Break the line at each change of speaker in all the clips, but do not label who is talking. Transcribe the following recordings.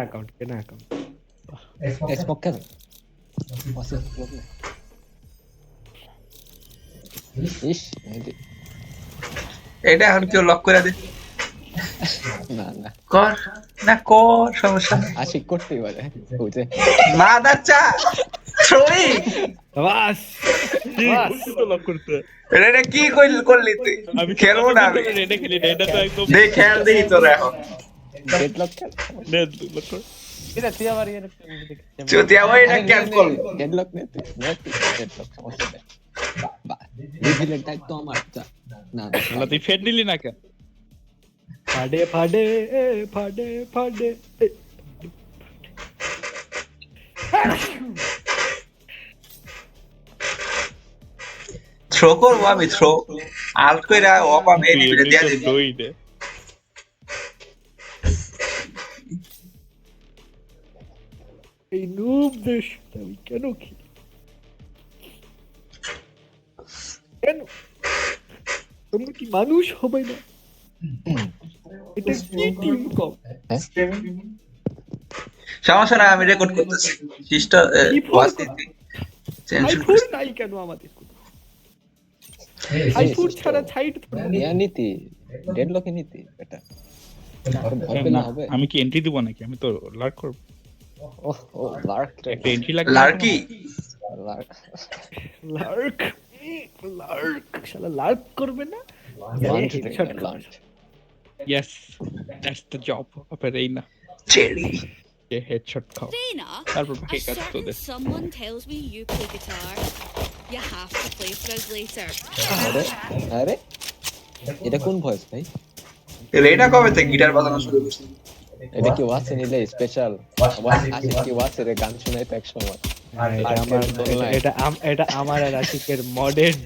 Account কেনা account
smoke কেন ইস
এটা এখন কেউ লক করে দে।
না না
কর না কর, সমস্যা নেই।
আশিক করতেই পারে বুঝে
মাদার চা থ্রোয়িং।
বাস বাস
লক করতে
এটা কি করলি তুই?
আমি
খেলবো না আমি।
রেডে খেলি না, এটা তো একদম
দেখ খেল দেখি তোরা এখন।
ডেডলক কেন
লক কর।
এটা তুই আবার এর
যদি আমার এটা ক্যান কল
ডেডলক নে তুই ডেডলক সমস্যা নেই রিভিলের দায়িত্ব আমার যা না
শালা তুই ফেড নিলি না কেন?
ফাডে ফাডে ফাডে ফাডে
থ্রো করবো আমি, থ্রো আল্ট কইরা ওপা মেরি
তুই
করে
এমনি
দিয়া
তো
দিবি।
দই দে।
এই নুব দেশ আমি কেন খেলি কেন? তোমরা কি মানুষ হবে না? এটা কি টিম কম?
সমস্যা না, আমি রেকর্ড করতেছি। সিস্টার ওয়াসিতি টেনশন
আইফোন নাই কেন আমাদের? আইফোন ছাড়া সাইট
ইয়া নীতি ডেডলকে নীতি এটা আর ভয় পেলে
না,
হবে
আমি কি এন্ট্রি দিব নাকি? আমি তো লার্ক করব।
ওহ ও লার্ক
একটা এন্ট্রি লাগবে।
লার্কি
লার্ক
লার্ক লার্ক শালা লার্ক করবে না?
Launch
headshot
launch
yes, that's the job of A Reyna.
Cherry
যে হেডশট খাও।
Reina,
তারপর বাকি
if
কাজ তো
certain
they.
someone tells me you play guitar, you have to play for us later.
আরে আরে এটা কোন ভয়েস ভাই
এটা কবে থেকে গিটার বাজানো শুরু করছিস?
এটা কি ওয়াচে নিলে স্পেশাল আশিক কি ওয়াচে রে গান শোনাইতো এক সময়
এটা আমার আর আশিকের মডেড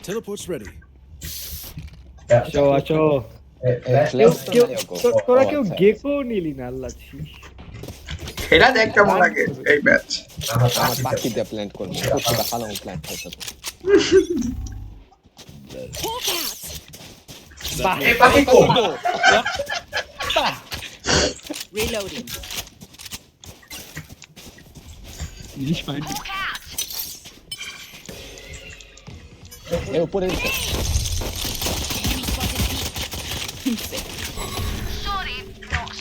Teleport's ready.
আছো আছো তোরা কেউ গেকো নিলি না আল্লাহ ছি।
এটা দেখ কেমন লাগে এই ম্যাচ।
আমার পাখি দিয়ে প্ল্যান করবো প্রত্যেকটা ভালো প্ল্যান করতে
Hawk out!
এই পাখি কো
Reloading.
English fight.
এ উপরে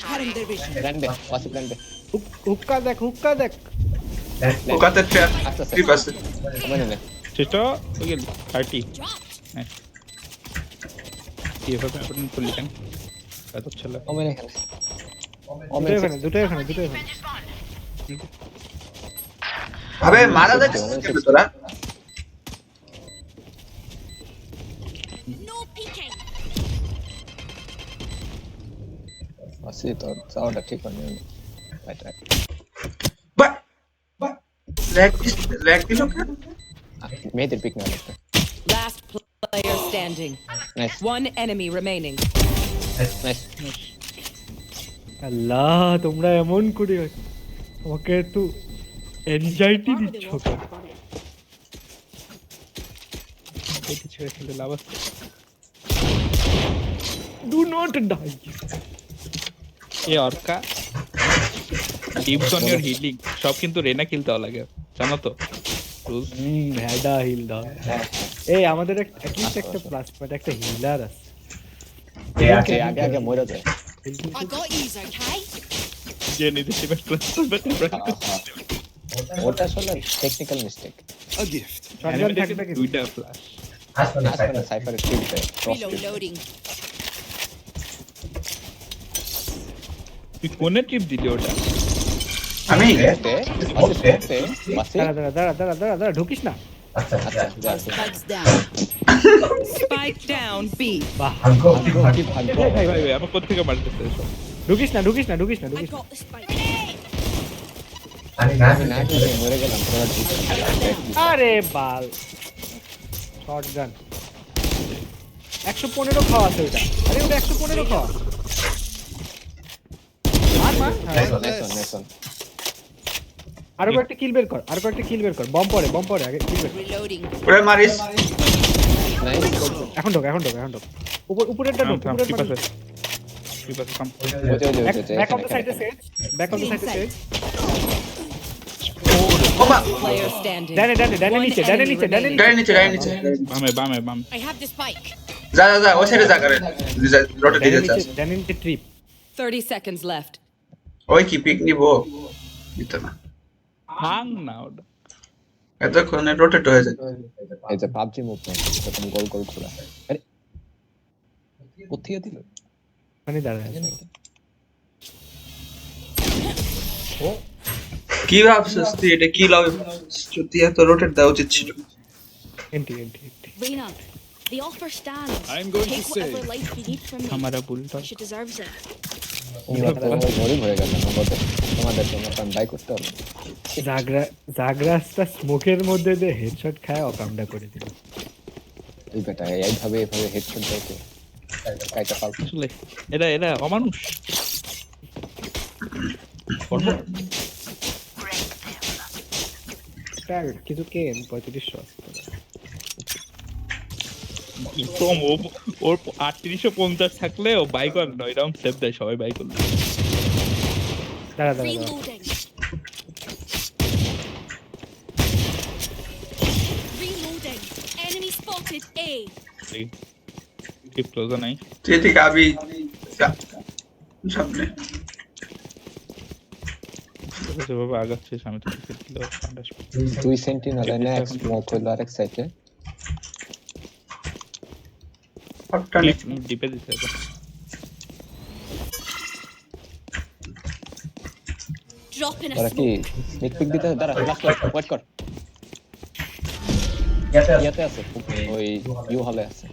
Cutting their vision.
প্ল্যান দে ওয়াচে প্ল্যান দে
হুক্কা দেখ
ওকাতে ফেয়ার
আচ্ছা আচ্ছা
3%।
মানে নে
সেটা ওই গেল 30।
Dropped.
কি হবে আপনি করলি কেন? এত ছেলে
কমেন এখানে
দুটো এখানে
আবে মারা যাচ্ছে কেন তোরা?
No peeking.
ওয়াচে তো সাউন্ডটা ঠিক হয় না রাইট
বাহ বাহ ল্যাগ দিল কেন?
মেয়েদের পিক না লাগবে
Last player standing.
Nice
One enemy remaining.
Nice
আল্লাহ তোমরা এমন করে আমাকে একটু এনজাইটি দিচ্ছ কেন?
এটা ছেড়ে খেলে লাভ আছে।
ডু নট ডাই
এ অর্কা ডিপস অন ইওর হিলিং সব কিন্তু রেনা কিল দেওয়া লাগে, জানো তো? রুলস।
ভ্যাডা হিল দাও। এই আমাদের অ্যাটলিস্ট একটা প্লাস পয়েন্ট একটা হিলার আছে।
আগে আগে আগে মরে যায়
I got yous, okay?
যে নিজে টিমের প্লাস করবে
ওটা আসলে technical mistake
A gift.
Shotgun থাকবে কি?
দুইটা ফ্ল্যাশ।
আসলে সাইফারের স্কিলটা ক্রস
Reloading.
তুই কোনে ট্রিপ দিলি ওটা?
আমি
দাঁড়া ঢুকিস না।
আচ্ছা যা
Spikes down.
Spike down B.
বাহ
কি ভাগ্য
ভাই ভাই ভাই আমার কোথা থেকে মারতেছে এসব?
ঢুকিস না
I got the spike.
আমি না করে মরে গেলাম তোরা ঠিক
আরে বাল শটগান 115 খাওয়া আছে ওটা। আরে ওটা 115 খাওয়া। মার
নাইস ওয়ান
আরো কয়েকটা কিল বের কর, আরো কয়েকটা কিল বের কর। বম পড়ে আগে কিল বের কর।
Reloading.
ওরে মারিস
নাইস
এখন ঢোক। উপরেরটা ঢোক,
থাম,
উপরের
কি
মানে-
পাশে কি পাশে থাম।
ব্যাক অফ দ্য সাইডে সেজ, ব্যাক অফ দ্য সাইডে সেজ।
ওমা
Player standing.
ডানে নিচে।
গাড়ি নিচে
বামে
I have the spike.
যা ওই সাইডে যা করে রোটেট দিতে চাস
ডানে নিচে ট্রিপ।
30 seconds left.
ওই কি পিক নিব দিত না
ভাঙ না ওটা।
এতক্ষণে রোটেট হয়ে যায়
এই যে পাবজি মুভমেন্ট এরকম গোল ঘোরা। আরে কোথায় দিল?
মানে দাঁড়ায় আছে।
কি ভাবছিস তুই এটা কি লাভ যদি এত রোটেট দেওয়া উচিত ছিল
anti.
Reina, the offer stands.
I'm going
Take
to say-
whatever life you need from me.
हमारा बुलटा
She deserves it.
গরিব হয়ে গেল তোমাদের জন্য বাই করতে হবে।
জাগরাসটা স্মোকের মধ্যে দিয়ে হেডশট খায় অকামটা করে দিল।
এই বেটা এইভাবে হেডশট দেয় তো কাইটা পাল।
আসলে এরা অমানুষ।
কিছু কেন 3500
একদম ওর 3850 থাকলে ও বাইক আর 9 রাউন্ড সেভ দেয়, সবাই বাইক করলে।
দাঁড়া।
Reloading. Reloading. Enemy spotted A.
কি ক্লোজার নাই।
তুই এদিকে আবি সামনে
যেভাবে আগাচ্ছিস আমি তো টিকিট দিলেও ঠান্ডা আসবে।
দুই সেন্টিনেল এনে এক স্মোক হইলো আরেক সাইডে।
হটটা নে
ডিপে দিতে হবে।
Drop in a
ওরা কি
smoke.
স্নিক পিক দিতে দাঁড়া লাস্ট ওয়েট কর। ইয়াতে আছে ওই ইউ হলে আছে।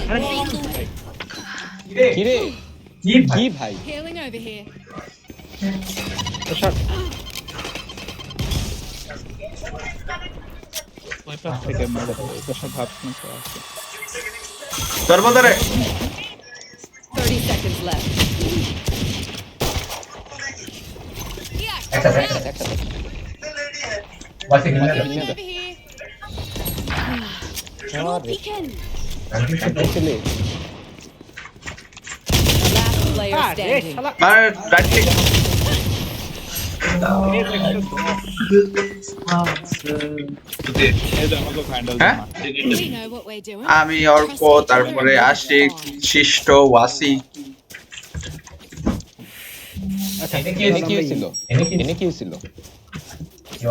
Reloading.
কি রে কি ভাই
Healing over here.
ওই পাশ থেকে মারা ওই পাশে ভাবছি তো আছে।
তোর বদরে
30 seconds left.
Yeah.
একটা
Healing over here. No peeking.
ছেলে
Last player standing.
আর রাইট ক্লিক
এই যে আমাকে ফাইনাল
হ্যাঁ?
We know what we're doing.
আমি অর্ক তারপরে আশিক শিষ্ট ওয়াসি
এনে কি হয়েছিল? এনে কি হয়েছিল?
না, কেউ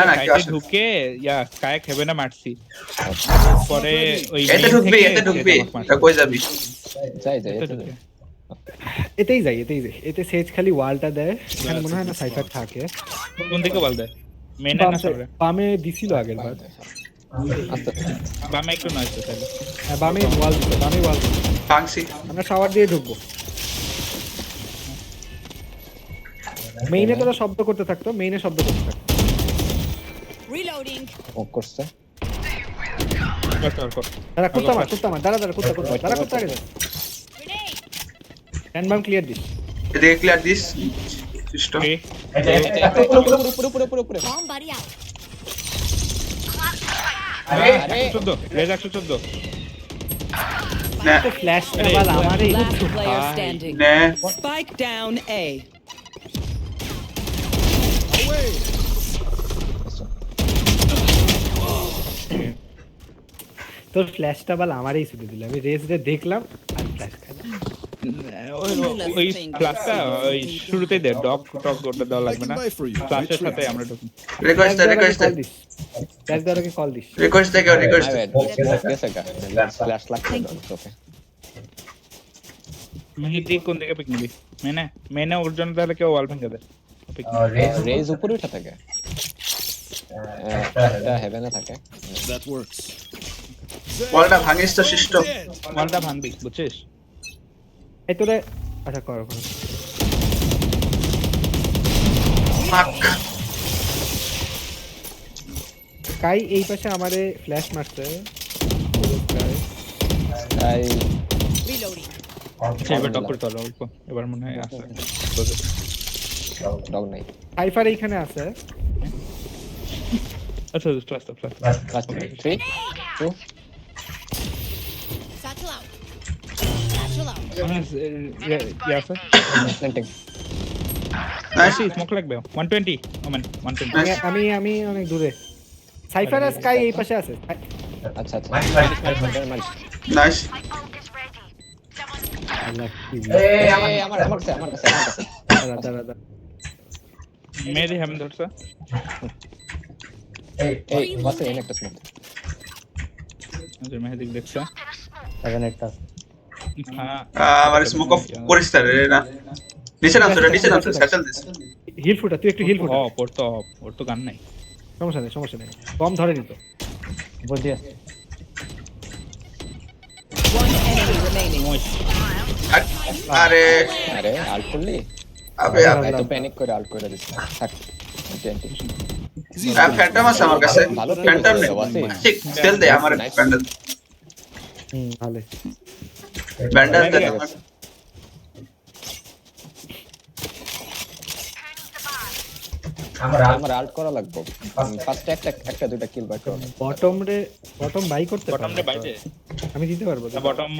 কাইতে
আসে না।
ঢুকে কায়াক হেভে না মারছি, পরে ওই
এতে
main
ঢুকবি
থেকে
এতে ঢুকবি
আমাকে মারছে।
তা কই যাবি
যাই
এতে
এতে
ঢুকে।
এতেই যাই। এতে সেজ খালি ওয়ালটা দেয়, এখানে মনে হয় না সাইফার থাকে।
কোন দিকে বল দে মেনে না সরে
বামে দিছিল আগের বার।
আস্তে
বামে একটু নয় তো তাহলে
হ্যাঁ, বামে ওয়াল দিছে।
ফাংসি
আমরা শাওয়ার দিয়ে ঢুকবো। মেইনে তোরা শব্দ করতে থাকতো।
Reloading.
ও করছে
দাঁড়া কুত্তা মার। দাঁড়া কুত্তা আগে যা।
Grenade.
Hand bomb clear this.
এদিকে ক্লিয়ার দিস শিষ্ট
উপরে
Bomb buddy out.
আরে
114 রেজ 114
না
ফ্ল্যাশ বল আমারে
Last player standing.
না
Spike down A.
তোর ফ্ল্যাশটা বল আমারই শুধু দিল। আমি রেজ রে দেখলাম আর ফ্ল্যাশ খেলাম।
ওই ক্লাসটা ওই শুরুতেই দে ডগ টক করতে দেওয়া লাগবে না, ক্লাসের সাথে আমরা ঢুকি।
Request
call this. ফ্ল্যাশ দেওয়ার কল দিস।
রিকোয়েস্ট
গেছে ফ্ল্যাশ লাগছে ওকে
মেহেদি কোন দিকে পিক নিবি? মেনে ওর জন্য তাহলে কেউ ওয়াল ভেঙে দে। pick নিবি।
রেজ উপরে উঠা থাকে এটা হেভেনে থাকে।
That works.
বলটা ভাঙিস তো শিষ্ট
ওয়ালটা ভাঙবি বুঝছিস?
এই তোরে আচ্ছা কর ওখানে।
ফাক
কাই এই পাশে আমারে ফ্ল্যাশ মারছে।
তাই
Reloading.
আচ্ছা এবার টপ করতে হবে অল্প এবার মনে হয় আছে
ডগ নাই
সাইফার এইখানে আছে।
আচ্ছা flash
last 3 2
Satchel out. Satchel out.
ইয়া আছে
প্ল্যান্টিং
নাইস
স্মোক লাগবে 120 ওমেন 120
আমি অনেক দূরে। সাইফার আর স্কাই এই পাশে আছে।
আচ্ছা আচ্ছা
নাইস
আমার কাছে
দাঁড়া দাঁড়া দাঁড়া।
মেরি হেম ধরছে
এই বাসে এনে একটা স্মোক
যে মেহেদি দেখছে হ্যাঁ
আমার স্মোক অফ করিস রে না নিচে নামছে স্যাচেল দিস
হিল ফুটা, তুই একটু হিল ফুটা।
ওর তো গান নাই
সমস্যা নেই কম ধরে নিত।
One enemy remaining.
আরে
আরে আল্ট করলি
আবে
এত প্যানিক করে আল্ট করে দিস থাক টিএনটি
ফ্যান্টম আছে আমার কাছে
ভালো
ফ্যান্টম নেই
আছে
ঠিক সেল দে আমার ব্যান্ডেল
ভালো।
ব্যান্ডেল দে
আমার আল্ট করা লাগবে ফার্স্ট একটা দুইটা কিল বাই করো
বটম বাই করতে
বটম রে বাইরে
আমি দিতে পারবো।
বটম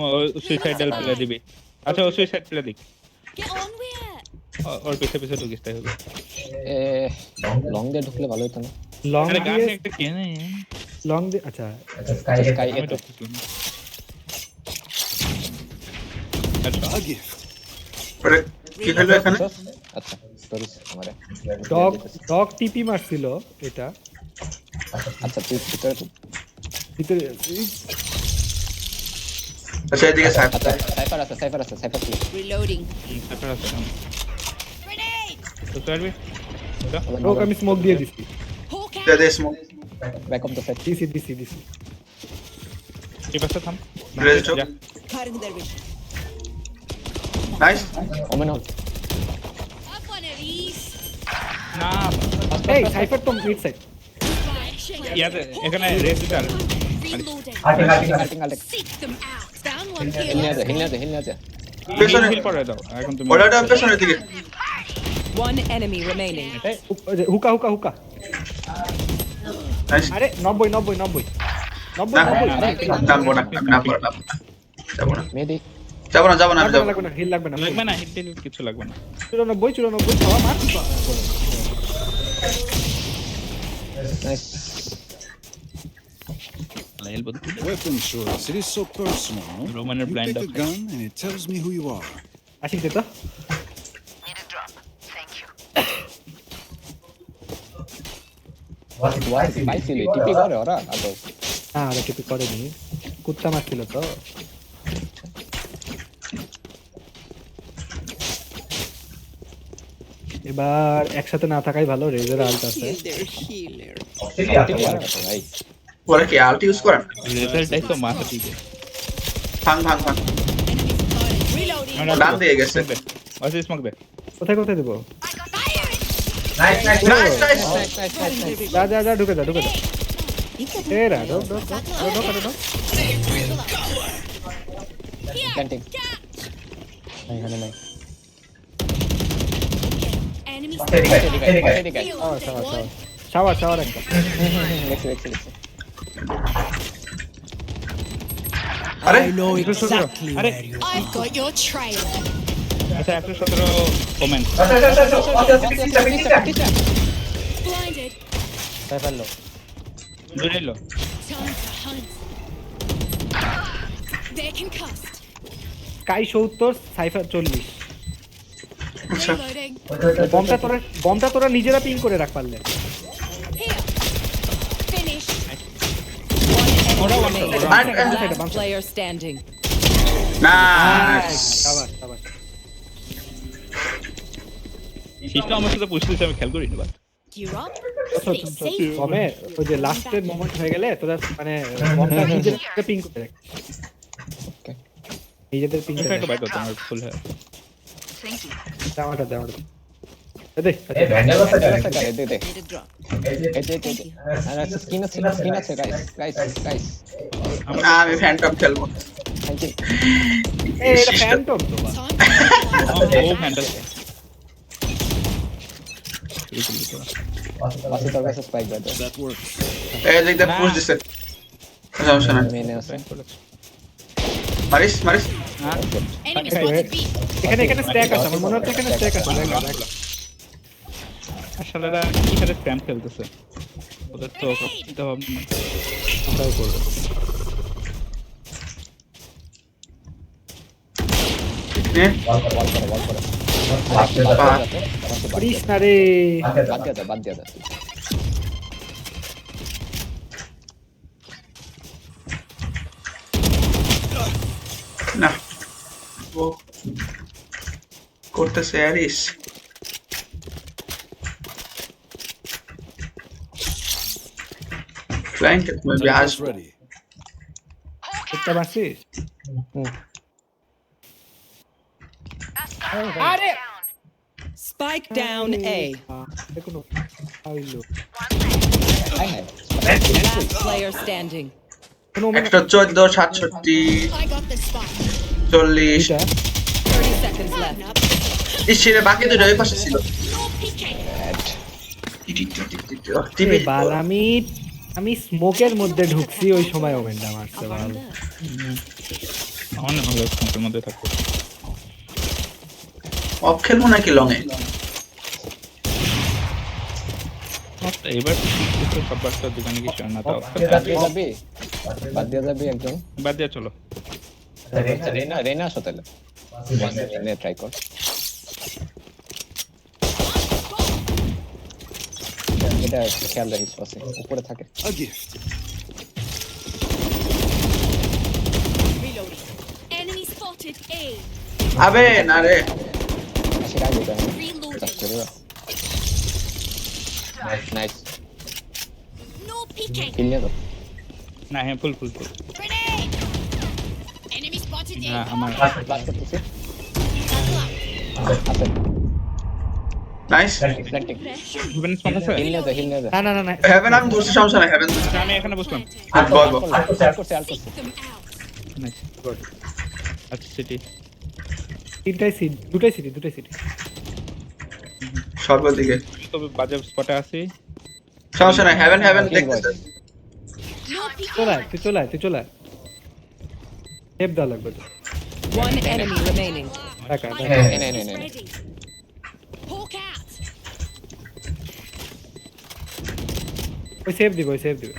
সুইসাইডাল প্লে দিবি আচ্ছা ও সুইসাইড প্লে দিক
Get on with it.
ওর পিছে ঢুকিস তাই হবে
এ লং দিয়ে ঢুকলে ভালো হতো না
লং
আরে গান
দিয়ে
একটা কেনে
লং দিয়ে আচ্ছা
স্কাই
আমি
এতো
তো আচ্ছা
A gift.
পরে কি খেলবে এখানে
আচ্ছা সরিস আমারে
ডগ টিপি মারছিল এটা
আচ্ছা তুই ভিতরে ঢুক।
ভিতরে।
আচ্ছা এদিকে সাইড
আচ্ছা সাইফার আছে প্লিজ
Reloading.
তারপর আছে
Grenade.
তো পারবি
ডগ আমি স্মোক দিয়ে দিছি।
Hawk out.
They smoke
back of the side
দিছি
এই পাশে থাম
রেজ চক
যা
Cutting their vision.
Nice
women on
Have one of these.
না
এই সাইফার তো মিড সাইড।
ইয়াতে এখানে register
Reloading.
Cutting ult
Seek them out. Down one
heal নিয়ে যা
পেছনে
হিল করে দাও এখন তুমি
ওলাটা পেছনের দিকে
One enemy remaining.
হুকা।
নাইস
আরে 90
না নামবো না আমি নামবো না যাবো না
মেডি
যাবো না আমি যাবো
লাগবে না হিল লাগবে না।
লাগবে না হিল কিছু লাগবে না
94 খাওয়া মার।
নাইস
লাইল বলতে
Weapon choice. It is so personal. No?
রোমানের
You
blind
pick a
up
gun and it tells me who you are.
Asik দে তো।
পাইছিলি টিপি করে ওরা আদৌ
হ্যাঁ আরে টিপি করেনি, কুত্তা মারছিল তো। এবার একসাথে না থাকাই ভালো। রেজের আল্ট আছে।
টিপি আর কাছে ভাই
ওরা কি আল্ট ইউজ করেন
রেজাল্টটাই তো মাথা ঠিক আছে
ভাঙ ডান দিয়ে গেছে
ওই স্মোক দে
কোথায় দেবো?
নাইস
যা ঢুকে যা। এরা ডগ
ক্যান্টিং
Enemy
এদিকে
শাওয়ার একটা।
দেখছি
আরে
আরে
I've got your trail.
আচ্ছা 117 কমেন্ট
Blinded.
দূরে এলো
Time to hunt. They're concussed.
Sky 70, cipher 40।
Reloading.
বমটা তোরা নিজেরা পিং করে রাখ পারলে।
Here. Finish.
Last player standing.
Nice
শাবাশ।
সিস্টেম আমার সাথে পুষতেছে আমি খেয়াল করি না বাট
You're up.
আচ্ছা, তবে ওই যে লাস্টের মোমেন্ট হয়ে গেলে তোরা মানে বমটা নিজেরা পিং করে রাখ। নিজেদের পিং করে
একটা বাইট তোমার ফুল হয়
দাও। দে
Need a drop.
স্কিন আছে গাইস
আমি ফ্যান্টম খেলবো
থ্যাংক ইউ।
এই এটা ফ্যান্টম তো বা।
Time
ও হ্যান্ডেল
বাসে তোর কাছে স্পাইক বাদ দে।
That works.
এই দিক দিয়ে পুশ দিছে সমস্যা নাই
মেনে আছে।
মারিস মারিস
Enemy
Okay,
spotted B.
এখানে স্ট্যাক আছে আমার মনে হচ্ছে এখানে স্ট্যাক আছে দেখা দেখা
আসলে এরা কি করে স্প্যাম খেলতেছে ওদের তো চিন্তা ভাবনা নেই।
ট্রাই করব
নে
বল করে।
করিস না রে
বাদ দিয়া দে।
না ও করতেছে অ্যারিস ফ্ল্যাঙ্ক মেবি
Teleport's
আসবে
ready.
একটা মারছিস
Spike down A.
দেখুন আইলো
Last player standing.
কোনো মানে
114 67
I got the spot.
40
এটা
30 seconds left.
ইসিরে বাকি দুটো ওই পাশে ছিল
No peeking.
টিভি
বাল আমি স্মোকের মধ্যে ঢুকছি ওই সময় ওমেনটা মারছে বাল
অনেক ভালো স্কোপের মধ্যে থাকতো
অফ খেলবো নাকি লং এ
এবার সব বাচ্চার দোকানে কি শোনা তাও
বাদ দিয়া যাবি একদম।
বাদ দিয়া চলো
রেনা আসো তাহলে। রেনা ট্রাই কর। এটা খেয়াল রাখিস পাশে উপরে থাকে।
A gift.
Reloading. Enemy spotted A.
আবে না রে
আসির আগে এটা
Reloading.
নাইস।
No peeking.
কিল নিয়ে দাও।
না হ্যাঁ ফুল
Grenade. Enemy spotted A.
হ্যাঁ আমার
ক্লাস করতেছি।
Battle up.
আছে
নাইস
ফ্ল্যান্টিং।
ইভেন্ট স্পট আছে
হিল নিয়ে যা।
না
হেভেন আমি ধরছি সমস্যা নাই হেভেন
আমি এখানে বসলাম
বল বল
আল করছে।
Seek them out.
Nice good আচ্ছা সিটি
তিনটাই সিট দুটাই সিটি
সর্বদিকে
তবে বাজে স্পটে আছি
সমস্যা নাই হেভেন দেখতেছে
No peeking.
তুই চলে আয় টেপ দেওয়া লাগবে তো
One enemy remaining.
টাকা
My
Hey,
ult
hey,
is
hey.
ready. Hawk out.
ওই সেভ দিবে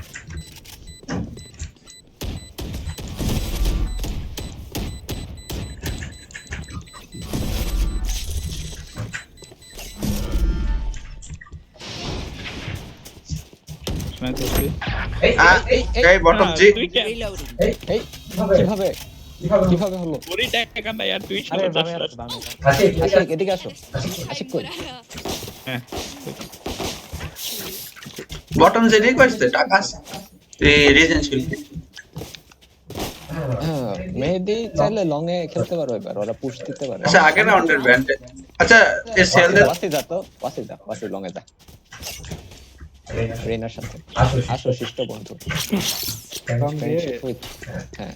শুনে তো
এই বটম জি
তুই কে
Reloading.
এই কিভাবে হলো?
ওরি টাকা না यार তুই
আরে
চলে
দামে
যাস
আশিক এদিকে আসো। আশিক কই?
হ্যাঁ
বটম জি রিকোয়েস্ট টাকা এই রিজন ছিল
হ্যাঁ, মেহেদি চাইলে লং এ খেলতে পারো এবার। ওরা পুশ দিতে পারে।
আচ্ছা আগের রাউন্ডের ব্যান্ড আচ্ছা এই সেল দে ওয়াসি লং এ যা। রেনার সাথে আসো শিষ্ট বন্ধু।
কম দিয়ে
Friendship with- হ্যাঁ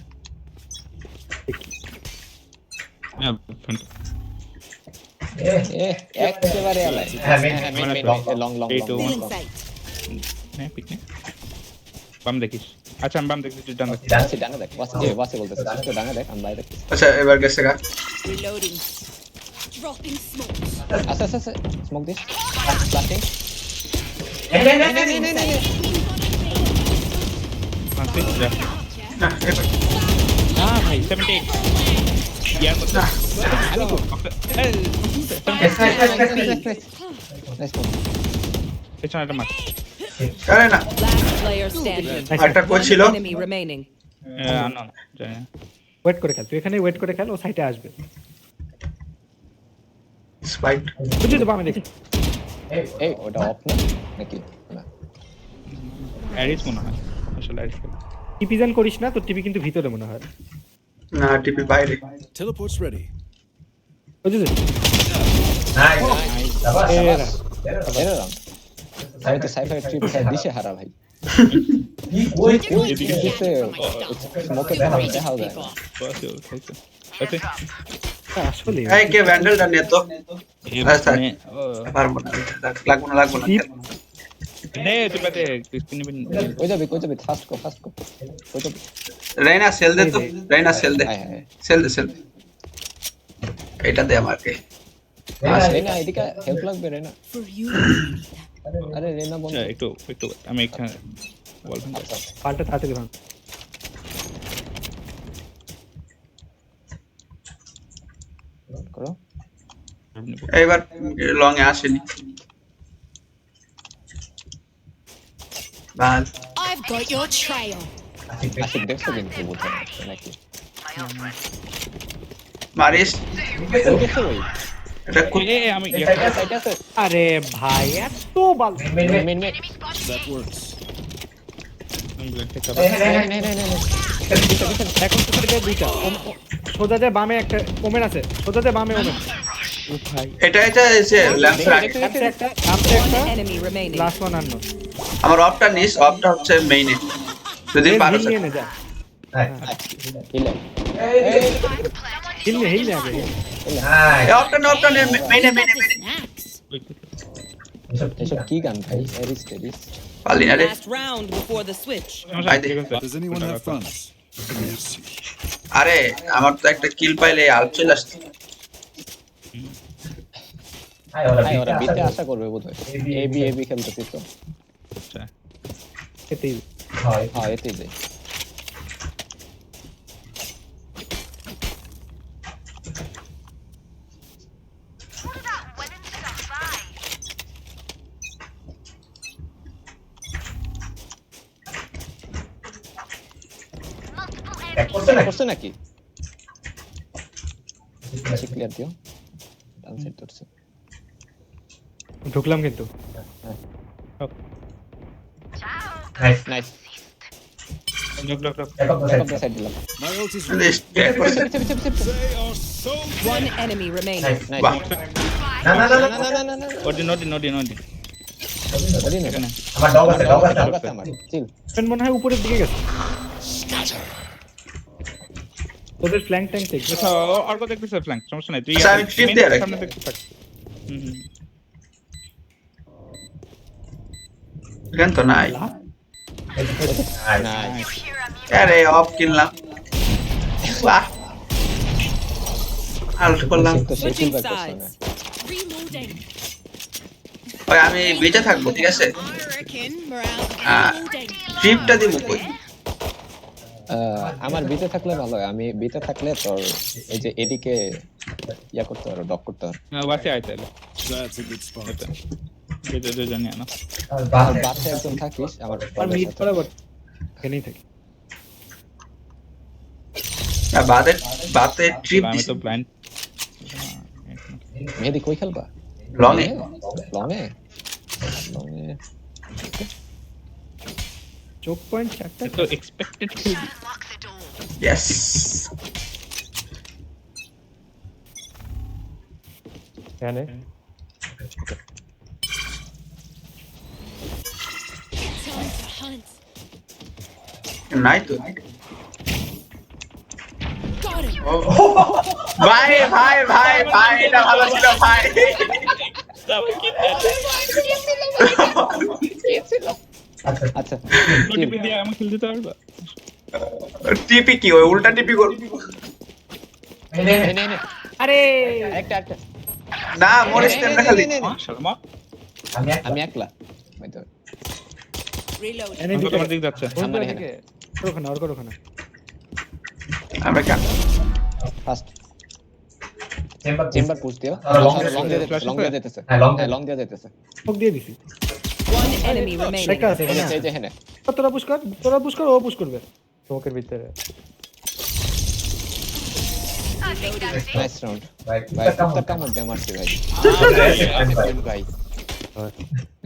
একেবারে আলাই। হ্যাঁ লং
এই তো
Still in sight.
হ্যাঁ পিক নে বাম দেখিস আচ্ছা আমি বাম দেখছি তুই ডান দেখ
ডানে দেখ। ওয়াসি বলতেছে শিষ্ট ডানে দেখ। আমি বাইরে দেখতেছি।
আচ্ছা এবার গেছে গা
Reloading.
Dropping smokes.
আছে স্মোক দিস প্লাস্টিং।
মাসি যা
না এবার
না ভাই 78 ইয়ার মধ্যে আমি তো পেছনে একটা মার
আরে না
Last player standing.
একটা কোচ
One
ছিল
enemy remaining.
না জানি না
ওয়েট করে খেল তুই এখানে ওয়েট করে খেল ও সাইটে আসবে
স্পাইক
বুঝলি তো বামে দেখি
এই ওটা অফ না নাকি? না
অ্যারিস মনে হয় আসলে অ্যারিস
টিপিজেন করিস না তোর টিপি কিন্তু ভিতরে মনে হয়
না টিপি বাইরে
Teleport's ready.
বুঝলি
এর রাউন্ড। আমি তো সাইফাই ট্রিপ দিশে হারা ভাই।
এদিকে
দিছে
From my stuff.
স্মোকে
Freak
দেখা যায়
people.
বাস ও খাইছে আচ্ছা
আসলে
এই কে ভ্যান্ডেলটা নিয়ে তো
এর
হ্যাঁ, স্যার।
মানে
পারবো না লাগবো না
নে তুই পাতে ক্রিস্টিন বিন
কই যাবি ফাস্ট কো কই যাবি
রেনা সেল দে তো রেনা সেল দে
হায় হায়
সেল দে এটা দে আমাকে
রেনা এদিকে হেল্প লাগবে রেনা
For you.
আরে রেনা বন্ধ
একটু আমি এখানে বল
পাল্টা তাড়াতাড়ি ভাঙ।
করো
এইবার লং এ আসেনি বাল
I've got your trail.
Ashiq দেখছো কিন্তু বুঝছো নাকি
মারিস
ওই দেখছো ওই
এটা কোন
এ আমি
সাইড আছে
আরে ভাই এত বাল
মেন
That works.
এখন তো সাইডে দুইটা সোজা যে বামে একটা ওমেন আছে, সোজা যে বামে ওমেন।
এটা এসে ল্যাম্প রাখ
কাছে একটা
One enemy remaining.
Last one আননো
আমার অফটা নিস অফটা হচ্ছে মেইনে যদি পারো
হিল নিয়ে নে যা,
হিলে
হিল নে আগে
অফটা নে মেইনে
Snacks.
এসব কি গান ভাই এরিস
পালি না রে
Last round before the switch.
Does anyone have funds? Merci.
আরে আমার তো একটা কিল পাইলে আলপ চলে আসছে
ভাই ওরা বিতে আশা করবে বোধহয় এবি খেলতেছি তো
এতেই
হ্যাঁ এতেই যাই করছে নাকি ক্লিয়ার দিও ডান সাইড ধরছে
ঢুকলাম কিন্তু
নাইস
লোক
সাইড দিলাম
My ult is
list
They are so
One enemy remaining.
Nice
বাহ
না
নটি
বলি না
এখানে
আমার ডগ আছে আমার চিল
ওমেন মনে হয় উপরের দিকে গেছে। তোদের ফ্ল্যাঙ্ক ট্যাঙ্ক থেকে
আচ্ছা আর কত দেখতেছ ফ্ল্যাঙ্ক সমস্যা নাই তুই
আচ্ছা, আমি trip দিয়ে রাখি।
সামনে দেখতে থাক হুম
কেন তো নাই
নাইস
আরে অফ কিনলাম বাহ আলট করলাম
তো সেই
Switching
কিল করছে না
sides.
Reloading.
ওই আমি বেঁচে থাকবো ঠিক আছে
Hurricane morale.
Ah.
Reloading.
ট্রিপটা দিব কই
আমার বিতে থাকলে ভালো হয় আমি বিতে থাকলে তোর এই যে এদিকে ইয়া করতে পারো ডক করতে পারো
বাসে আয় তাহলে
that's a good spot.
বেজে জানি না
আর বাসে একদম থাকিস আমার
আর মিড বরাবর এখানেই থাকি।
বাতে ট্রিপ
আমি তো ব্লাইন্ড
মেহেদি কই খেলবা
লং এ
লংয়ে
চোখ পয়েন্ট চারটা
তো এক্সপেক্টেড খেলবি
ইয়েস
এখানে
Time to hunt.
নাই তো
Got him.
ভাই এটা ভালো ছিল ভাই
আচ্ছা
টিপি দিয়ে আমি খেলতে পারবা
টিপি কি ওই উল্টা টিপি করব
নে
আরে
একটা
না মোরে স্টেম না খালি
শর্মা
আমি একলা ভাই তো
Reload.
এনে
আমি তোমার দিক যাচ্ছে
আমার এখানে।
দিকে ওখানে আর ওখানে
আমরা কেন
ফার্স্ট চেম্বার পুশ দিও লং দিয়ে যেতেছে হ্যাঁ লং দিয়ে যেতেছে
ফোক দিয়ে দিছি।
One enemy remaining.
একটা আছে এখানে।
এই যে এখানে
তোরা পুশ কর ও পুশ করবে চোখের ভিতরে।
নাইস রাউন্ড ভাই একটা কামড় দিয়ে মারছি ভাই ভাই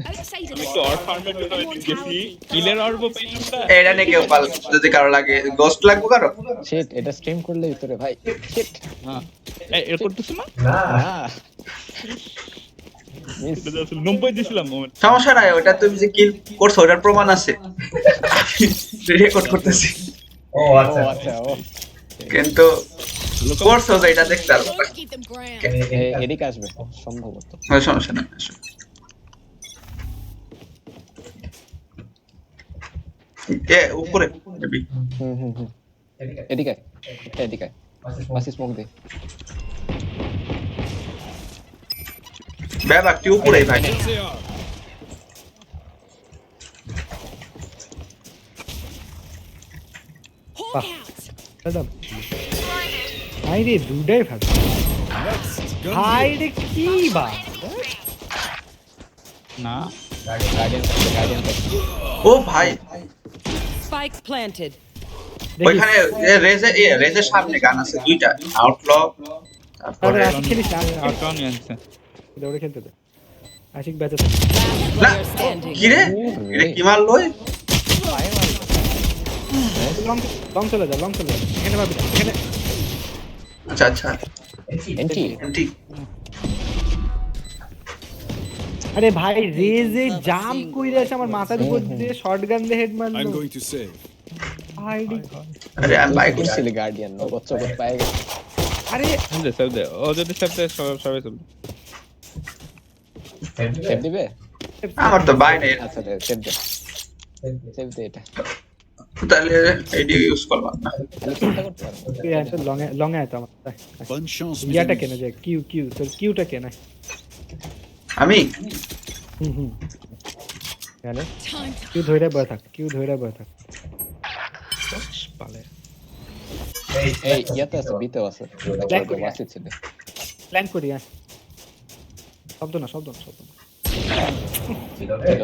Outside of
একটু অর ফার্মের জন্য গেছি কিলের অর্ব পেলাম না
এটা নিয়ে কেউ পাল যদি কারো লাগে গোস্ট লাগবে কারো
শিট এটা স্ট্রিম করলে ভিতরে ভাই শিট
হ্যাঁ এর করতেছ না
না মিস
90 দিছিলাম মোমেন্ট।
সমস্যা নাই, ওটা তুমি যে কিল করছো ওটার প্রমাণ আছে, রেকর্ড করতেছি,
ও আচ্ছা ও
কিন্তু করছো যে এটা দেখতে পারবো।
Don't keep them ground.
এদিকে আসবে সম্ভবত।
সমস্যা নাই, এ উপরে maybe।
হুম এদিকে এদিকে বাসি স্মোক দে।
ব্যাপার কি উপরে ভাই,
They are.
Hawk
Ah.
out.
দাদা ভাই রে দুটাই ফাঁস
Next. Gun
ভাই
here.
রে কি বা
না
গার্ডিয়ান
ও ভাই
Spike planted.
ওইখানে রেজের সামনে গান আছে দুইটা, আউটল তারপরে
আশিক খেলিস না
আউটরাউন্ড আনছে।
দৌড়ে খেলতে দে আশিক বেঁচে
Last
না
player standing.
কি রে, এটা কি মারলো?
লং চলে যা এখানে পাবি না এখানে
আচ্ছা আচ্ছা
এন্টি
ঠিক।
আরে ভাই রেজে জাম্প কইরে এসে আমার মাথার উপর দিয়ে শটগান দিয়ে হেড মারলো
I'm going to save.
ভাই রে
আরে আমি বাইক
করছিলি গার্ডিয়ান নগদ চগত পায়ে গেছে।
আরে
সেভ দে ও যদি সেভ দে সবাই সেভ।
সেভ দিবে?
আমার তো বাই নেই,
আচ্ছা সেভ দে এটা।
তাহলে এইডি ইউজ করলাম না।
তাহলে চিন্তা করতে পারবো।
তুই এত লং এ তো আমার
Bonne chance, mes
ইয়াটা
amis.
কেন যায় কিউ তোর কিউটা কেন
আমি
হুম জানে
Time to
কিউ ধইরা বসে থাক
পালে
এই ইয়াতে আছে বিতেও আছে।
Black করে।
বাসি ছিল।
প্ল্যান করি হ্যাঁ শব্দ না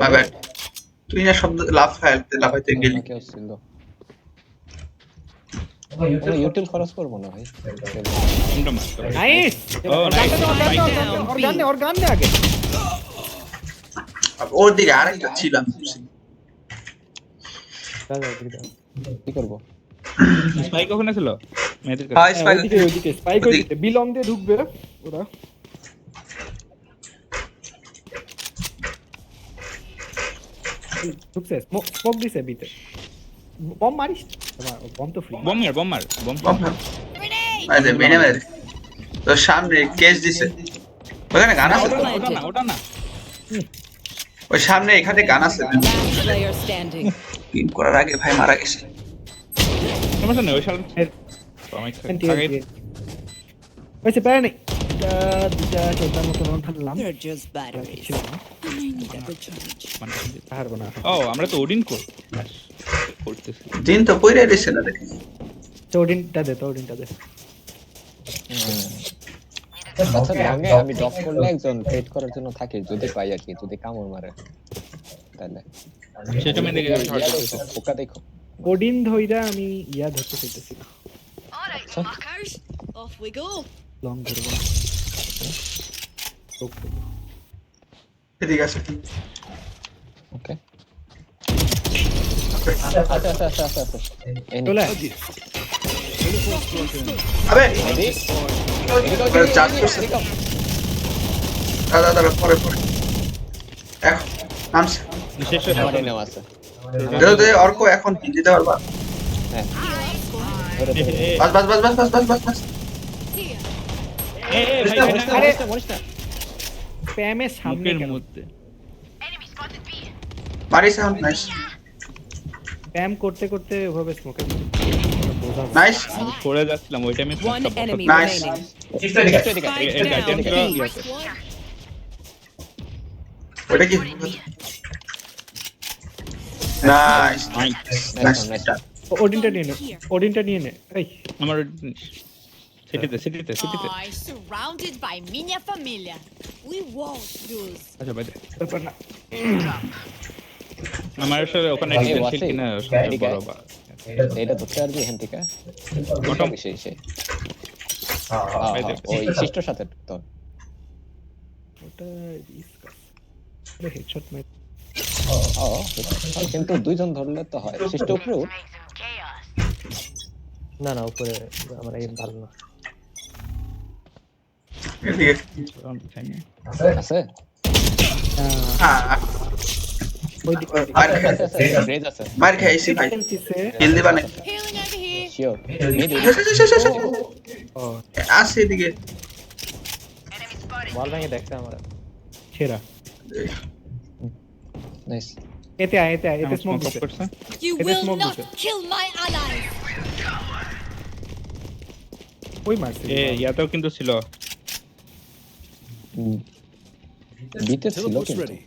মাই ব্যাড, তুই না শব্দ লাফাইতে গেলি।
কেউ ছিল। আমরা ইউটিল খরচ করবো না ভাই।
কোনটা মার
নাইস
ও নাইস
ওর গান দে আগে
ওর দিকে আরেকটা ছিল আমি বুঝছি।
কি করবো?
স্পাইক ওখানে ছিল মেয়েদের কাছে।
হাই স্পাইক
ওইদিকে স্পাইক ওইদিকে বিলং দিয়ে ঢুকবে ওরা ঢুকছে স্মোক দিছে বিতে বম মারিস বম তো ফ্রি
বম মার
grenade.
আরে মেরে তো সামনে কেস দিছে, ওখানে গান আছে তো?
ওটা না
ওই সামনে এখানে গান আছে,
Last player standing.
কিল করার আগে ভাই মারা গেছে।
সমস্যা নেই ওই শাল
হয়েছে প্যারা নেই দুটা চোদ্দার মতো রন খেললাম
They're just batteries.
ছিল না
I need a recharge.
হারবো না
ও আমরা তো ওডিন করতেছি।
দিন তো পইরে দিছে না দেখি।
তো ওডিনটা দে
আচ্ছা লঙ্গে আমি ড্রপ করলে একজন ট্রেড করার জন্য থাকি যদি পাই আর কি, যদি কামড় মারে তাহলে
সেটা মেনে গেছে
পোকা দেখো।
ওডিন ধইরা আমি ইয়া ধরতে চাইতেছি না
Alright, fuckers. Off we go.
Long ধরবো না
এদিকে আছে।
ওকে আচ্ছা এই
চলে
আবে
এদিকে
চার্জ করছে, দাদা পরে এখন নামছে।
শেষ হয়ে
আমারই নাম আছে।
দে অর্ক এখন কি দিতে পারবা?
হ্যাঁ ধরে ধরে।
বাস।
Here.
ভাই
মরিস না
স্প্যামের সামনে
মুখের
কেন
মধ্যে
মারিস এখন, নাইস
স্প্যাম করতে ওভাবে স্মোকের
নাইস
আমি পড়ে যাচ্ছিলাম ওই টাইমে
One enemy
Nice.
remaining.
Spike
guardian
down.
ko.
B.
ওটা কি? Nice
nice nice.
ওডিনটা নিয়ে নে এই
আমার সিটিতে
I surrounded by minha família. We won't lose.
আচ্ছা ভাই
ব্যাপার না
আমার আসলে ওখানে
এই
ডিফেন্স
ওয়াসি,
কিনা
এদিকে।
বড় বা
এটা ধরতে পারবি এখান থেকে?
ওটা
সেই
ভাই
ওই সিস্টার সাথে তো
ওটা রিস্ক আছে হেডশট মার
কিন্তু দুইজন ধরলে তো হয়। সিস্টার উপরে উঠ।
না উপরে আমার এই ভালো না
এদিকে
আছে
হ্যাঁ
ওই দিকে
রেজ আছে
মার খাইছি ভাই
খেলতেছে।
হিল দিবা না
Healing over here.
Sure mid
ও
আসে এদিকে
বল ভেঙে দেখতে আমরা
সেরা
নাইস
এতে আয় এতে
আমার
স্মোক
smoke up
দিছে
করছে।
You
It is
will
smoke
not
booster.
kill my allies.
ওই মারছে
ইয়াতেও কিন্তু ছিল।
বিতে ছিল
Teleport's
কিন্তু
ready.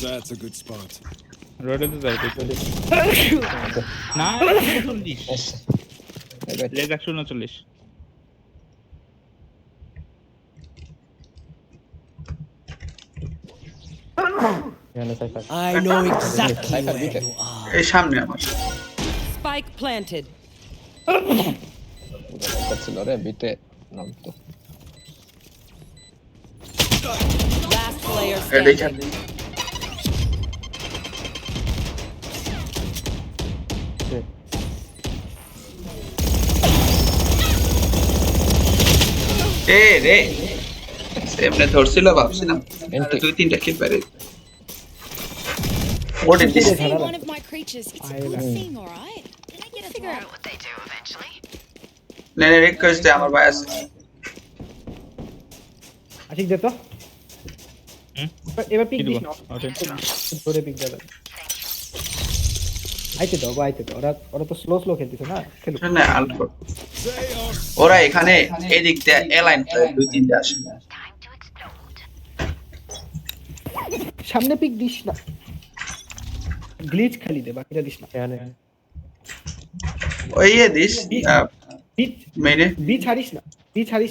That's a good spot.
রোডে তো যাই তুই। না 39 লেজ 139
I know exactly
cipher
where
বিতে
you are.
এই সামনে আমার
Spike planted.
ছিল রে বিতে নাম তো
Last player
এটাই
standing.
এ রে সেমনে ধরছিল ভাবছিলাম
Entry.
দুই তিনটা কিল পারে What is this?
Say one of my creatures. It's a good thing, alright? Can I get a figure out what they do eventually?
নে রিকোয়েস্ট দে আমার ভাই আছে
আশিক দে তো এবার পিক
কি
দিস
দিব?
না
ওকে।
ধরে পিক দেবে আইতে দাও আইতে দাও ওরা তো স্লো স্লো খেলতেছে না খেলুক
না আলফা
They are
ওরা এখানে এদিক দিয়ে এলাইন দুই তিনটা আসে
সামনে পিক দিস না গ্লিচ খালি দে বাকিটা দিস না
ওই দিস মেইনে
বি ছাড়িস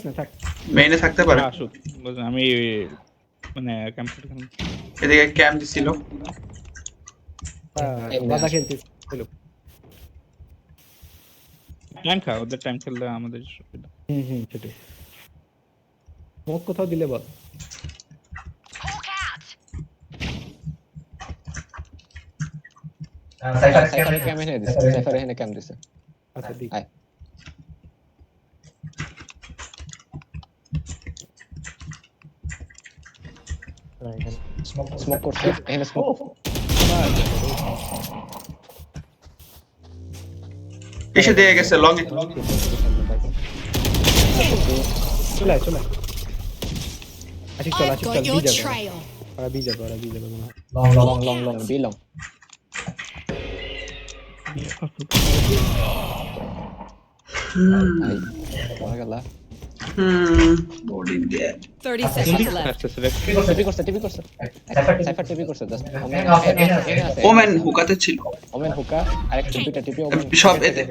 না থাক
মেইনে থাকতে পারে
আসুক বুঝলেন, আমি মানে ক্যাম্পের এখানে
এদিকে ক্যাম্প দিছিল
বাদা খেলতেছে খেলুক
টাইম খা, ওদের টাইম খেললে আমাদের সুবিধা।
সেটাই স্মোক কোথাও দিলে বল
সাইফার ক্যাম এনে দিছে সাইফার এখানে ক্যাম দিছে
আচ্ছা দিক
আয় স্মোক করছে এখানে স্মোক
এসে দিয়ে গেছে লং এ
চলে আয় আশিক চল
I've got your
বি যাবে
trail.
ওরা বি যাবে মনে হয়
লং বি লং আই ওরা গেল
বোর্ডিং দিয়ে
30 seconds left.
আসতেছে রে।
টিপি করছে সাইফার টিপি করছে জাস্ট
ওমেন হুকাতে ছিল
ওমেন হুকা আরেকটা দুইটা টিপি ওমেন
সব এতে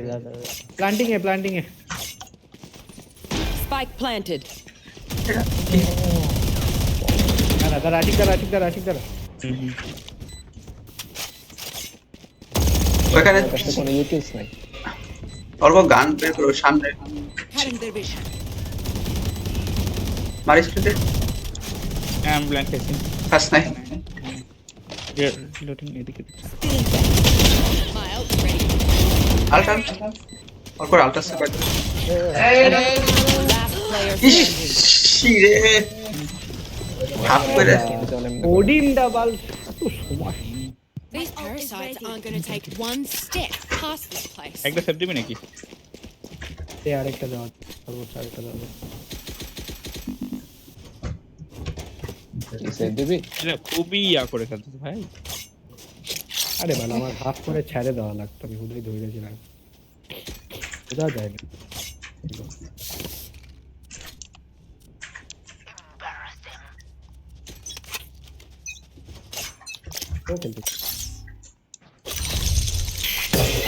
প্ল্যান্টিং এ
Spike planted.
না দাঁড়া আশিক দাঁড়া
ওখানে
কাছে কোনো ইউটিলস নাই
অল্প গান বের করো সামনে
Cutting their vision.
মারিস পেতে
হ্যাঁ, আমি ব্ল্যাঙ্ক খাইছি।
ফার্স্ট নাই
রিলোডিং এদিকে দিচ্ছে।
My ult's ready.
আলটা অল্প আলটা সেপার
Last player
ইস
standing.
রে হাফ করে
ওডিন ডাবল এত সময়
These parasites aren't going to take one step past this place.
একটা সেভ দিবি নাকি?
এ আরেকটা দাও সর্বোচ্চ আরেকটা দাও
এসে দিবি
এটা খুবই ইয়া করে খেলতেছে ভাই।
আরে ভালো আমার হাফ করে ছেড়ে দেওয়া লাগতো আমি হুদাই ধরেছিলাম বোঝা যায় না ও খেলতে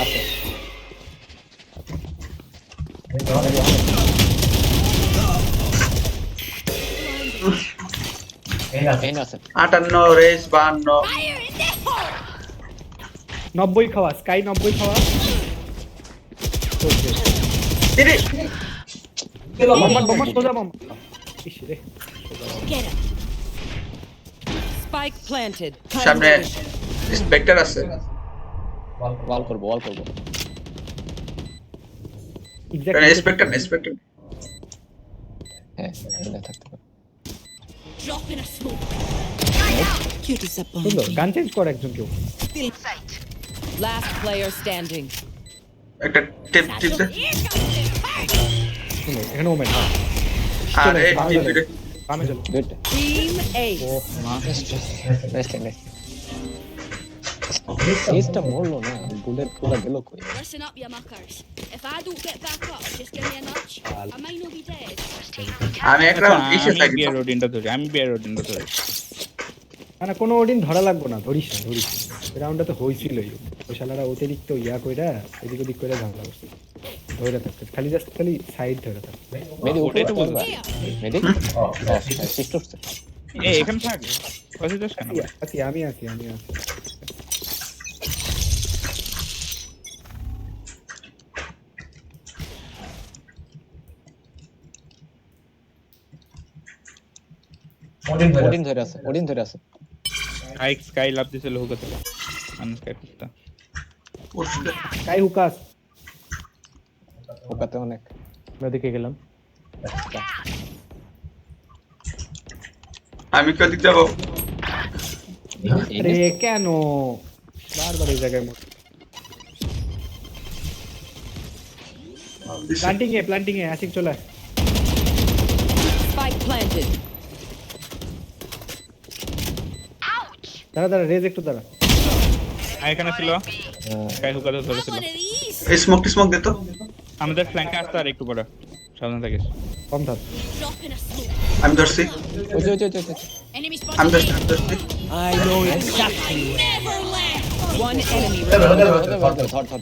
আছে এই না আছে
58 race 52
Fire in the hole!
90 খাওয়া স্কাই 90 খাওয়া
রে
bomba সোজা bomba ইস রে
Get him.
Spike planted.
সামনে স্পেক্টর আছে
ওয়াল করব
স্পেক্টর
হ্যাঁ এখানে থাকতে পারে।
Drop in a smoke.
সুন্দর গান চেঞ্জ কর একজন কেউ
Last player standing.
একটা টেপ টিপ দে।
সুন্দর এখানে ওমেন
আরে টিপ দে।
কামে চলো
গুড
Team Ace.
নাইস এসটা মরলো না বুলেট পুরো গেল কই
Listen up, you muckers. If I don't get back up, just give me a nudge. I might not be dead.
আমি এক রাউন্ড এসে
আমি
থাকি।
বিয়ার রোডিনটা ধরি, আমি বিয়ার রোডিনটা ধরি।
না কোনো ওডিন ধরা লাগবো না, ধরিস না রাউন্ডটা তো হইছিলই, ওই শালারা অতিরিক্ত ইয়া কইরা এদিক ওদিক কইরা ঝামেলা করছে, ধরে থাকতে খালি সাইড ধরে থাকতে।
মেডি
ওটাই তো বলবো।
মেডি সিস্টার
এই এখানে থাক, কত যাস কেন?
আমি আছি
ওডিন ধরে আছে
স্কাই লাভ দিছিল হুকা থেকে, আমি স্কাই করতে।
কাই হুকাস
ওকাতে অনেক
ওদিকে গেলাম।
আমি কদিক যাব?
আরে কেন বারবার এই জায়গায় মোট প্ল্যান্টিং এ আশিক চলে আয়।
Spike planted.
দাঁড়া রেজ একটু দাঁড়া।
এখানে ছিল স্কাই হুকা ধরেছিল।
One of these.
এই স্মোক দে তো।
আমাদের ফ্ল্যাঙ্কে আসতে আর একটু পরে, সাবধান থাকিস।
কম থাক।
Drop in a smoke.
আমি ধরছি।
ওই যে
Enemy
আমি
spotted.
ধরছি।
I know exactly.
Never left.
One enemy remaining.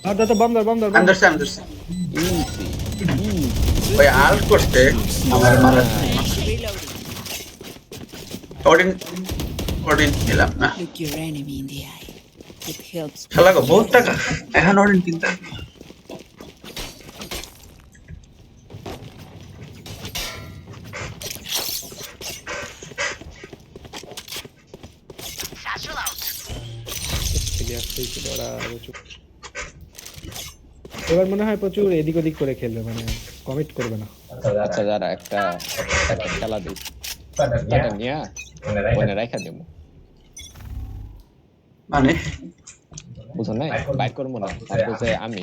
ধর তো বম ধর
আমি ধরছি। ওই আল্ট করতে আমার মারা। অডিন নিলাম না।
Look your enemy in the eye. It helps.
শালা গো বহুত টাকা এখন অডিন কিনতে হবে।
এবার মনে হয় প্রচুর এদিক ওদিক করে খেলবে, মানে কমিট করবে না।
আচ্ছা যারা একটা খেলা দিই এটা নিয়ে মনে রাখা দেবো
মানে
বুঝো নাই বাইক করবো না ভাববো যে আমি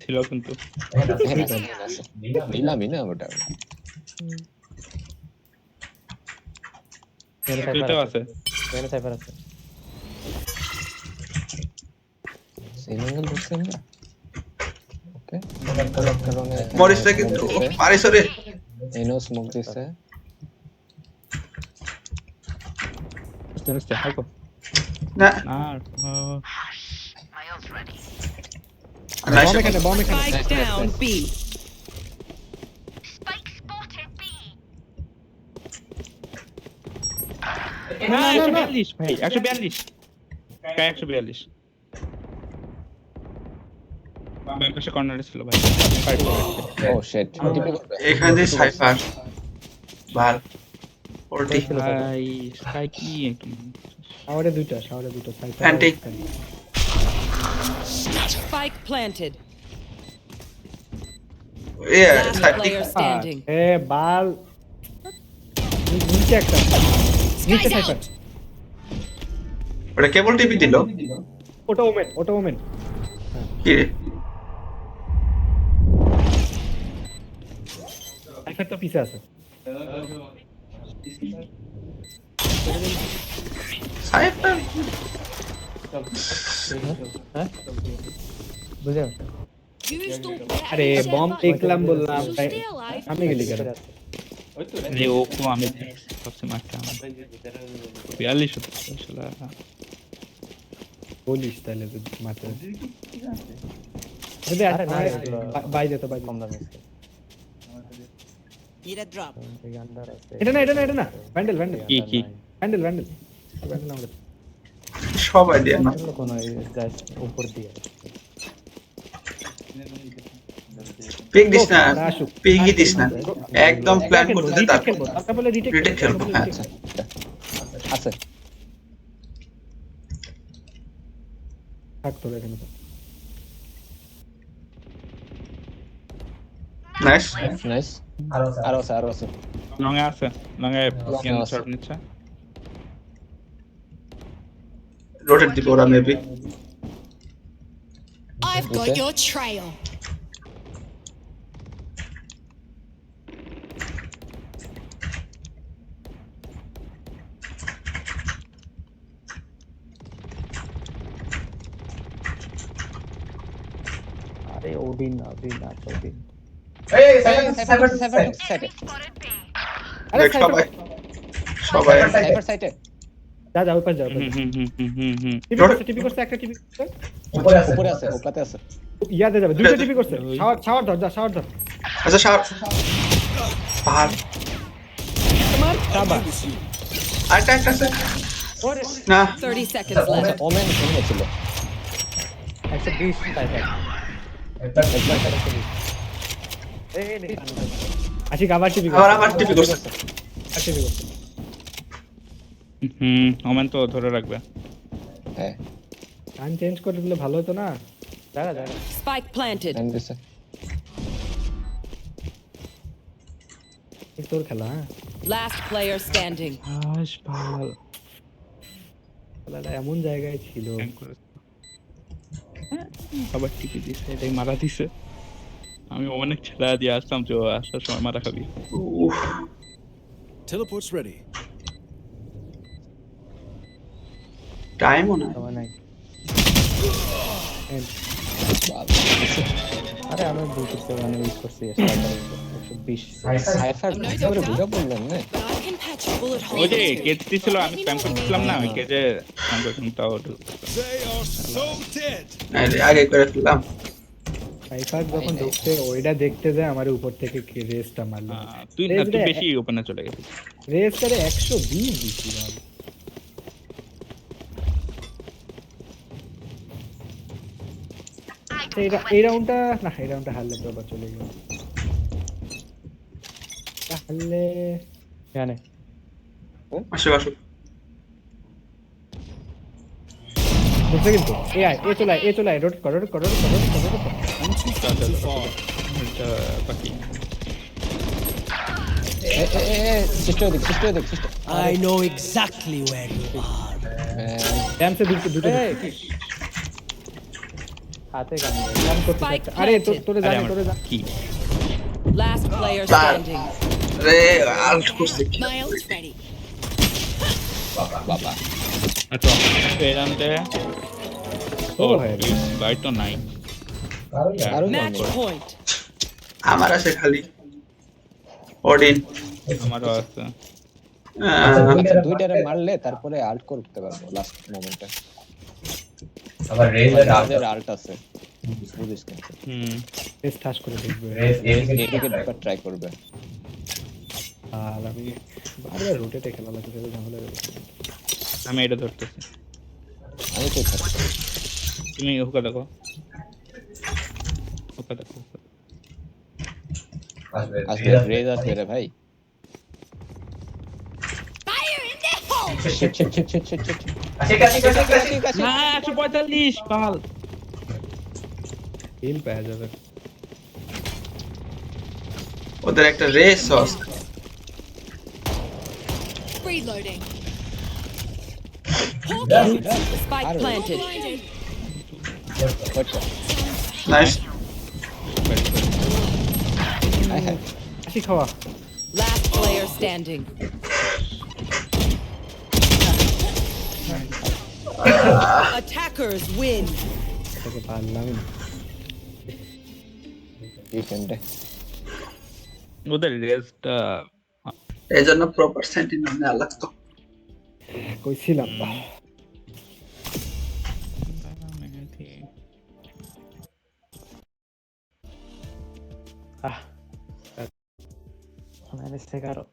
ছিল কিন্তু
নিলামই না ওটা
দুইটাও আছে।
সেই অ্যাঙ্গেল বুঝছেন না ওকে কারণে
মরিসটা কিন্তু মারিস রে।
এনো স্মোক দিছে
না
না
বম এখানে
Spike down B.
না 142 ভাই, 142 কাই 142 বাম পাশে কর্নারে ছিল ভাই।
ও শিট টিপে করবে
এখানে দিয়ে সাইফার ভাল 40
ভাই স্কাই কি একটু
শাওয়ারে দুইটা সাইফার
Anti.
Spike planted.
এ
Last player standing.
এ বাল নিচে একটা নিচে সাইফার।
ওটা কেবল টিপি দিল
ওটা ওমেন
কি রে?
সাইফার তো পিছে আছে।
সাইফার
বুঝে
Yous don't get
আরে
it.
বম দেখলাম বললাম তাই
Stay alive.
আমি গেলি কেন?
রে ও কো আমি সবসময় মারতে আমার 42 হতো শালা।
বলিস তাহলে যদি মাত্র আরে বাইরে তো বাইরে কম দামে
Need a drop.
এটা না ভ্যান্ডেল
কি
ভ্যান্ডেল আমাদের
সব আইডিয়া না
কোন উপর দিয়ে
পিক দিস না পিকই দিস না একদম প্ল্যান করতে দে তারপর
খেলবো তারপরে
রিটেক খেলবো হ্যাঁ
আছে
থাকতো এখানে তো
নাইস
নাইস আরো আছে
লং এ আছে, লং এ
Long এ আছে।
শর্ট নিচ্ছে।
রোটেট দিব ওরা maybe
I've got
Okay.
your trail.
আরে ওডিন না ওডিন
সাইফার সাইটে
আরে
দেখ সবাই সবাই
সাইফার সাইটে
যা যা ওই পাশ যাও টিপি করছে একটা টিপি করছে
উপরে আছে ওকাতে আছে
ইয়াতে যাবে দুইটা টিপি করছে শাওয়ার ধর যা শাওয়ার ধর
আচ্ছা শাওয়ার পাহাড়
সাবা
আরেকটা একটা আছে
ওরে
না
30 seconds left.
ওমেন ছিল
120 টাইপ আশিক আবার টিপি
আবার টিপি করছে
টিপি করছে
ওমেন তো ধরে রাখবে।
হ্যাঁ
গান চেঞ্জ করে দিলে ভালো হতো না দাঁড়া
Spike planted.
টাইম দিছে
তোর খেলা হ্যাঁ
Last player standing.
ভালো
খেলাটা এমন জায়গায় ছিল
আবার টিপি দিছে, এটাই মারা দিছে। আমি অনেক ছেড়া দিয়ে আসলাম যে ও আসার সময় মারা খাবি।
উফ
Teleport's ready.
টাইমও না
নাই আরে আমি বুঝতে মানে ইউজ করছি 120
সাইফার করে বুঝা বললেন না
But I can patch a bullet hole.
ওই যে
too.
কেজ দিছিল, আমি স্প্যাম করতেছিলাম না, ওই কেজে স্প্যাম করছিলাম তাও
They are so dead.
আগে করে ফেললাম
সাইফার যখন ঢুকতে ওইটা দেখতে যায় আমার উপর থেকে রেসটা মারলো
তুই বেশি ওপেনে চলে গেছিস।
রেসটারে 120 দিছি ভালো এই রাউন্ডটা না এই রাউন্ডটা হারলে তো আবার চলে গেল হারলে জানে
আসো আসো
বুঝতে কিন্তু এ চলে আয় রোটেট কর
I'm too far.
এটা বাকি
সিস্টেম দেখ
I know exactly where you are.
ড্যামসে দুটো হাতে গান করতে
Spike
থাকতে। আরে
planted.
তোরে
আরে
জানে
আমার
তোরে জানে
কি
Last player
Bye.
standing.
রে আউট করছে কি
My ult's ready.
বাবা
আচ্ছা এরামতে ও
হয়ে
গাইড তো নাই।
আরো
Match point.
আমার আছে খালি ওডিন
আমারও আছে।
আচ্ছা দুইটারে মারলে তারপরে আল্ট করতে পারবো লাস্ট মোমেন্টে
আবার
আমাদের আল্ট আছে বুঝিস কেন
রেস ঠাস করে দেখবে
এদিকে ঢোকার ট্রাই করবে
আর আমি বারবার রোটেটে খেলা লাগছে সেটা ঝামেলা হয়েছে
আমি এটা ধরতেছি,
আমি তো থাকছি
তুমি হুকা দেখো, হুকা দেখো।
আসবে রেজ আসবে রে ভাই
Fire in the hole!
Shit
না 145 পাল
হিল পাওয়া যাবে
ওদের একটা রেস আছে
Reloading.
Spike planted.
Blinded.
Nice
আসি খাওয়া
Last player standing. Attackers win.
এটাকে পারলামই না
ডিফেন্ডে
ওদের রেসটা
এই জন্য প্রপার সেন্টিনেল নেওয়া লাগতো
কইছিলাম আহ मैंने से करो